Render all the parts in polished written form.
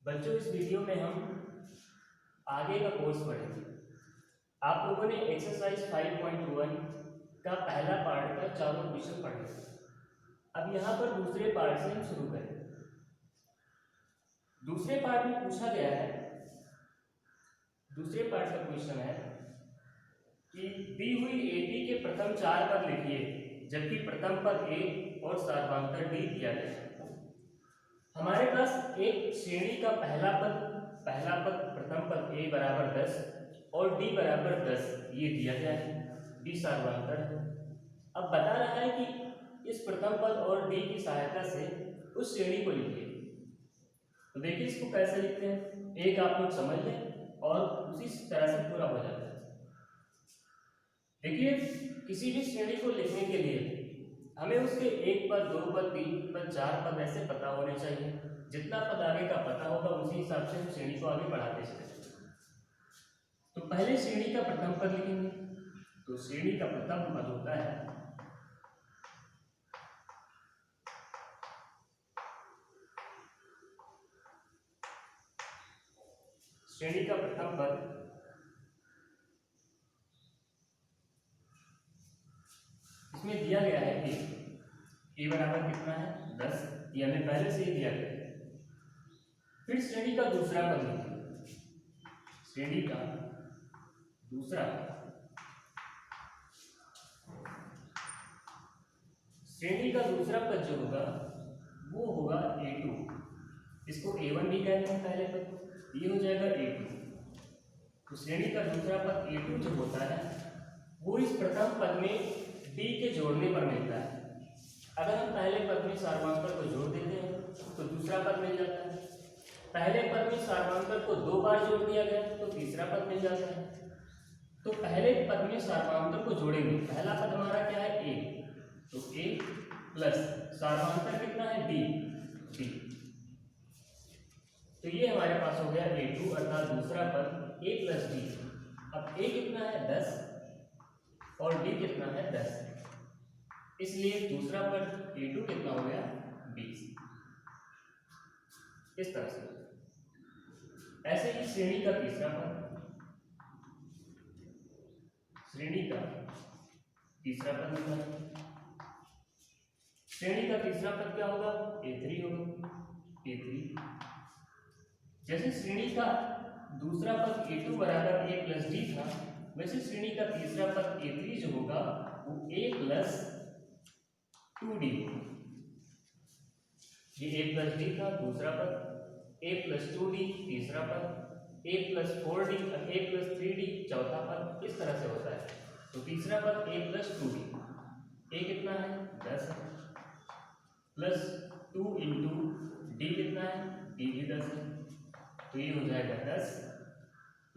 बच्चों, इस वीडियो में हम आगे का कोर्स पढ़ेंगे। आप लोगों ने एक्सरसाइज 5.1 का पहला पार्ट का चारों क्वेश्चन पढ़ लिया। अब यहाँ पर दूसरे पार्ट से हम शुरू करें। दूसरे पार्ट में पूछा गया है, दूसरे पार्ट का क्वेश्चन है कि दी हुई एपी के प्रथम 4 पद लिखिए जबकि प्रथम पद ए और सार्वधातुक डी दिया गया है। हमारे पास एक श्रेणी का पहला पद प्रथम पद ए बराबर 10 और डी बराबर 10 ये दिया गया है, डी सार्वधातुक है। अब बता रहा है कि इस प्रथम पद और डी की सहायता से उस श्रेणी को लिखिए। तो देखिए इसको कैसे लिखते हैं, एक आप लोग समझ लें और उसी तरह से पूरा हो जाता है। देखिए किसी भी श्रेणी को लिखने के लिए हमें उसके एक पद, दो पद, तीन पद, चार पद ऐसे पता होने चाहिए। जितना पद आगे का पता होगा उसी हिसाब से हम श्रेणी को आगे बढ़ाते चलेंगे। तो पहले श्रेणी का प्रथम पद लिखेंगे। तो श्रेणी का प्रथम पद होता है श्रेणी का प्रथम पद इसमें दिया गया है कि ए बराबर कितना है 10, ये हमें पहले से ही दिया गया है। फिर श्रेणी का दूसरा पद लिखेंगे। श्रेणी का दूसरा श्रेणी का दूसरा पद जो होगा वो होगा a2। इसको a1 भी कहते हैं पहले पद, ये हो जाएगा a2। तो श्रेणी का दूसरा पद a2 जो होता है वो इस प्रथम पद में d के जोड़ने पर मिलता है। अगर हम पहले पद में सार्वधातुक को जोड़ देते हैं तो दूसरा पद मिल जाता है। पहले पद में सार्वधातुक को 2 बार जोड़ दिया गया तो तीसरा पद मिल जाता है। तो पहले पद में सार्वधातुक को जोड़ेंगे। पहला पद हमारा क्या है a, तो a प्लस सार्वधातुक कितना है d। तो ये हमारे पास हो गया a2 अर्थात दूसरा पद a प्लस d। अब a कितना है 10 और d कितना है 10, इसलिए दूसरा पद a2 कितना हो गया 20। इस तरह से ऐसे ही श्रेणी का तीसरा पद, श्रेणी का तीसरा पद होगा। श्रेणी का तीसरा पद क्या होगा a3 होगा, a3। जैसे श्रेणी का दूसरा पद a2 बराबर a प्लस d था, वैसे श्रेणी का तीसरा पद a3 जो होगा वो a प्लस 2d। ये a प्लस d था दूसरा पद, a प्लस 2d तीसरा पद, a प्लस 4d और a प्लस 3d चौथा पद। इस तरह से होता है। तो तीसरा पद a प्लस 2d, a कितना है 10 प्लस 2 इंटू d कितना है d भी 10 है। तो ये हो जाएगा 10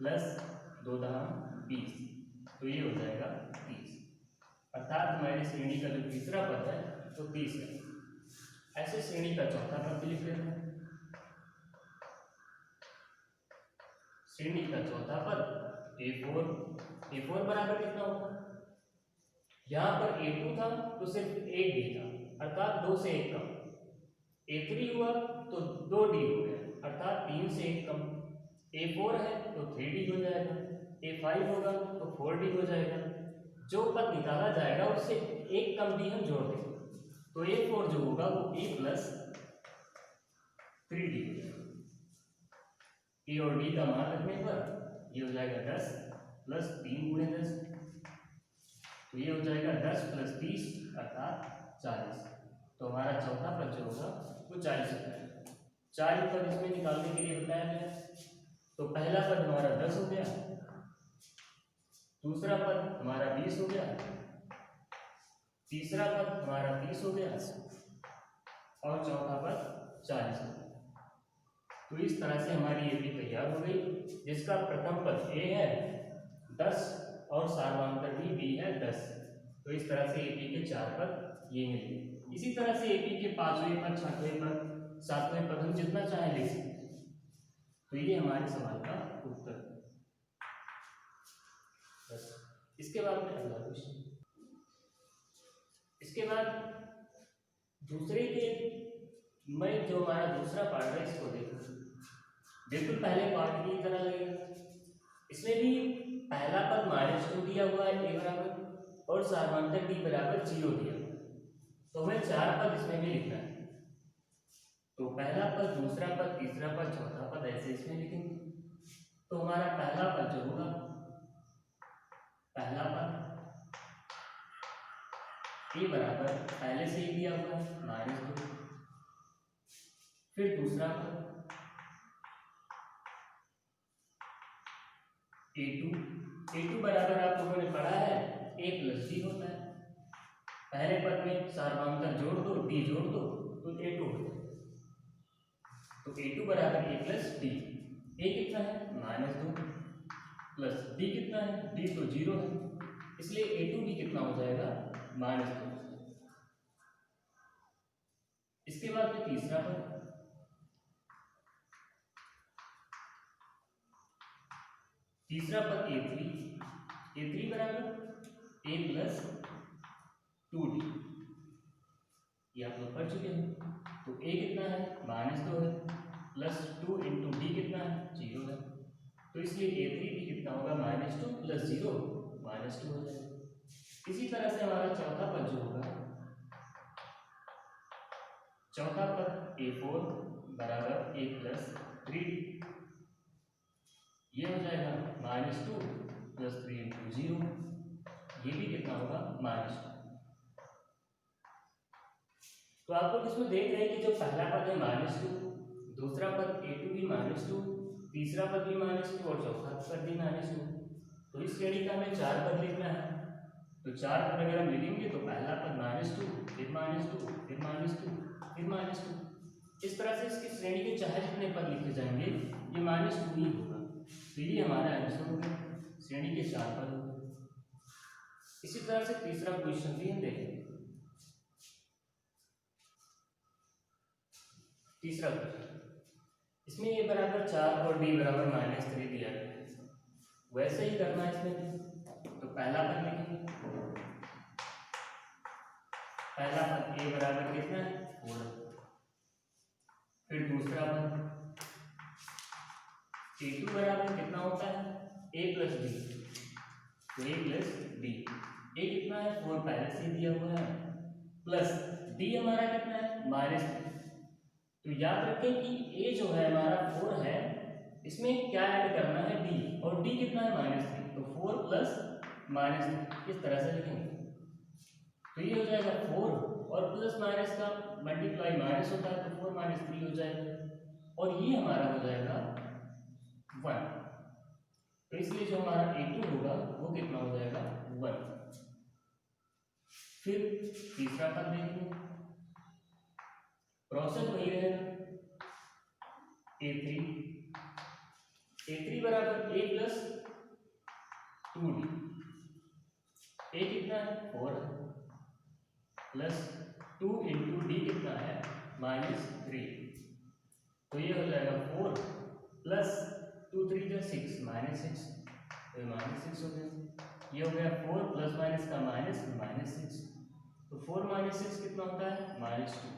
प्लस 2 20, तो ये हो जाएगा 30। अर्थात हमारी श्रेणी का जो तीसरा पद है तो 30 है। ऐसे श्रेणी का चौथा पद भी लिख लेते हैं। श्रेणी का चौथा पद a4 बराबर कितना होगा, यहाँ पर a2 था तो सिर्फ 1d था अर्थात 2 से 1 कम। a3 हुआ तो 2d हो गया अर्थात 3 से 1 कम। a4 है तो 3d हो जाएगा, a5 होगा तो 4d हो जाएगा। जो पद निकाला जाएगा उससे 1 कम d हम जोड़ देंगे तो a4 जो होगा वो a प्लस 3d हो जाएगा। a और d का मान रखने पर ये हो जाएगा 10 प्लस 3 गुणे 10, तो ये हो जाएगा 10 प्लस 30 अर्थात 40। तो हमारा चौथा पद जो होगा वो 40 हो जाएगा। 4 पद इसमें निकालने के लिए बताया गया। तो पहला पद हमारा 10 हो गया, दूसरा पद हमारा 20 हो गया, तीसरा पद हमारा 30 हो गया और चौथा पद 40 हो गया। तो इस तरह से हमारी एपी तैयार हो गई, जिसका प्रथम पद a है 10 और सार्वधातुक b है 10। तो इस तरह से एपी के 4 पद ये मिले। इसी तरह से एपी के 5वें पद, 6वें पद, 7वें पद हम जितना चाहे लिख सकते हैं। तो ये हमारे सवाल का उत्तर है। बस इसके बाद में अगला क्वेश्चन। इसके बाद दूसरे के मैं जो हमारा दूसरा पार्ट है इसको देखो। बिल्कुल पहले पार्ट की तरह लगेगा। इसमें भी पहला पद -2 दिया हुआ है a बराबर और सार्वधातुक d बराबर 0 दिया हुआ है, तो हमें 4 पद इसमें भी लिखना है। तो पहला पद, दूसरा पद, तीसरा पद, चौथा पद ऐसे इसमें लिखेंगे। तो हमारा पहला पद जो होगा, पहला पद a बराबर पहले से ही दिया हुआ है -2, फिर दूसरा पद a2 बराबर आप लोगों ने पढ़ा है a + d होता है। पहले पद में सार्वधातुक जोड़ दो, d जोड़ दो तो a2 हो जाएगा। तो a2 बराबर a + d। a कितना है -2 प्लस d कितना है, d तो 0 है, इसलिए a2 भी कितना हो जाएगा -2। इसके बाद में तीसरा पद, तीसरा पद a3 बराबर a + 2d, ये आप लोग पढ़ चुके हैं। तो a कितना है -2 है प्लस 2 इंटू d कितना है 0 है, तो इसलिए a3 भी कितना होगा -2 + 0 -2 हो जाएगा। इसी तरह से हमारा चौथा पद जो होगा, चौथा पद a4 बराबर a + 3d, ये हो जाएगा -2 + 3 इंटू 0, ये भी कितना होगा -2। तो आप लोग इसमें देख रहे हैं कि जो पहला पद है -2, दूसरा पद a2 भी -2, तीसरा पद भी -2 और चौथा पद भी -2। तो इस श्रेणी का हमें 4 पद लिखना है। तो 4 पद अगर हम लिखेंगे तो पहला पद -2, फिर -2, फिर -2, फिर -2, इस तरह से इसकी श्रेणी के चाहे जितने पद लिखे जाएंगे ये -2 ही होगा। तो ये हमारा आंसर हो गया, श्रेणी के 4 पद हो गए। इसी तरह से तीसरा क्वेश्चन भी हम देखेंगे। तीसरा क्वेश्चन, इसमें a बराबर 4 और d बराबर -3 दिया गया है, वैसे ही करना है इसमें भी। तो पहला पद लिखेंगे, पहला पद a बराबर कितना है 4, फिर दूसरा पद a2 बराबर कितना होता है a + d, तो a + d, a कितना है 4 पहले से दिया हुआ है, प्लस d हमारा कितना है -3। तो याद रखें कि a जो है हमारा 4 है, इसमें क्या ऐड करना है d, और d कितना है -3, तो 4 + -3 इस तरह से लिखेंगे। तो ये हो जाएगा 4 और प्लस माइनस का मल्टीप्लाई माइनस होता है, तो 4 - 3 हो जाएगा और ये हमारा हो जाएगा 1। तो इसलिए जो हमारा a2 होगा वो कितना हो जाएगा 1। फिर तीसरा पद देखेंगे, प्रोसेस वही रहेगा, a3 बराबर a + 2d, a कितना है 4 प्लस 2 इंटू d कितना है -3, तो ये हो जाएगा 4 प्लस 2 3 जा 6 -6, तो ये -6 हो गया। ये हो गया 4 प्लस माइनस का -6, तो 4 - 6 कितना होता है -2,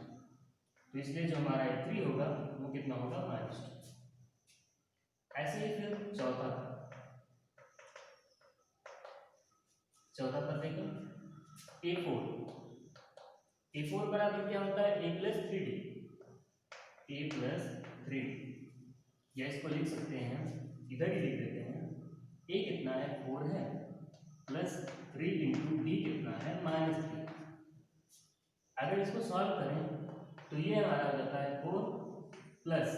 तो इसलिए जो हमारा a3 होगा वो कितना होगा -2। ऐसे ही फिर चौथा पद देखें, a4 बराबर क्या होता है a + 3d, या इसको लिख सकते हैं, इधर ही लिख देते हैं, a कितना है 4 है प्लस 3 इंटू d कितना है -3। अगर इसको सॉल्व करें तो ये हमारा हो जाता है 4 प्लस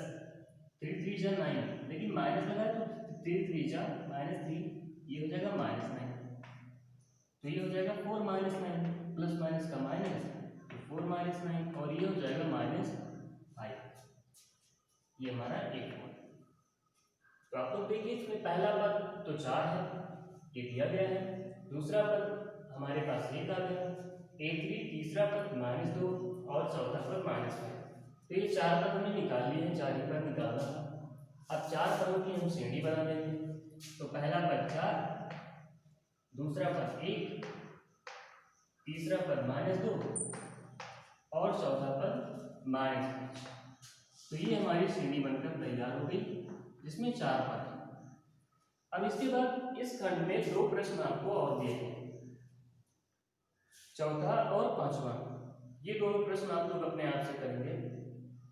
3 3 जा 9, लेकिन माइनस लगा तो 3 3 जा -3, ये हो जाएगा -9, तो ये हो जाएगा 4 - 9 प्लस माइनस का माइनस, तो 4 - 9 और ये हो जाएगा -5, ये हमारा a4। तो आप लोग देखिए इसमें पहला पद तो 4 है, ये दिया गया है, दूसरा पद हमारे पास 1 आ गया, a3, तीसरा पद -2 और चौथा पद -5। तो ये 4 पद हमने निकाल लिए हैं, 4 ही पद निकालना था। अब 4 पदों की हम श्रेणी बना देंगे। तो पहला पद 4, दूसरा पद 1, तीसरा पद -2 और चौथा पद -5। तो ये हमारी श्रेणी बनकर तैयार हो गई। जिसमें 4 पद हैं। अब इसके बाद इस खंड में 2 प्रश्न आपको और दिए हैं, चौथा और पांचवा। ये दोनों प्रश्न आप लोग अपने आप से करेंगे।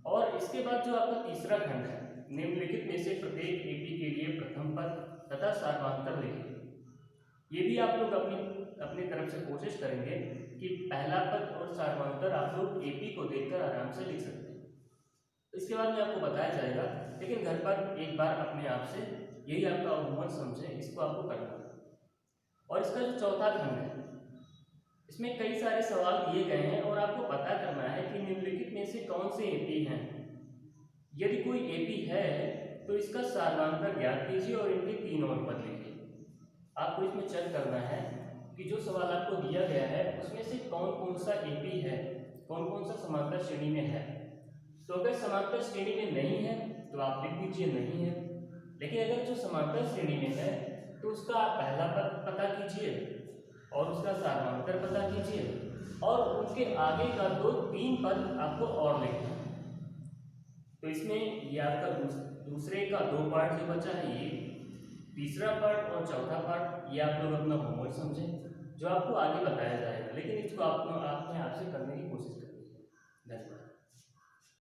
और इसके बाद जो आपका तीसरा खंड है, निम्नलिखित में से प्रत्येक एपी के लिए प्रथम पद तथा सार्वधातुक लिखें। ये भी आप लोग अपनी तरफ से कोशिश करेंगे कि पहला पद और सार्वधातुक आप लोग एपी को देखकर आराम से लिख सकते हैं। इसके बाद में आपको बताया जाएगा, लेकिन घर पर एक बार अपने आप से, यही आपका होमवर्क समझे, इसको आपको करना है। और इसका जो चौथा खंड है, इसमें कई सारे सवाल दिए गए हैं और आपको पता करना है कि निम्नलिखित में से कौन से एपी हैं। यदि कोई एपी है तो इसका सार्वधातुक ज्ञात कीजिए और इनके 3 और पद लिखिए। आपको इसमें चेक करना है कि जो सवाल आपको दिया गया है उसमें से कौन कौन सा एपी है, कौन कौन सा समांतर श्रेणी में है। तो अगर समांतर श्रेणी में नहीं है तो आप लिख दीजिए नहीं है, लेकिन अगर जो समांतर श्रेणी में है तो उसका आप पहला पद पता कीजिए और उसका सार्वधातुक पता कीजिए और उनके आगे का 2-3 पद आपको और लिखना है। तो इसमें ये आपका दूसरे का 2 पार्ट जो बचा है, ये तीसरा पार्ट और चौथा पार्ट, ये आप लोग अपना होमवर्क समझें जो आपको आगे बताया जाएगा, लेकिन इसको आपने आपसे करने की कोशिश करिए। धन्यवाद।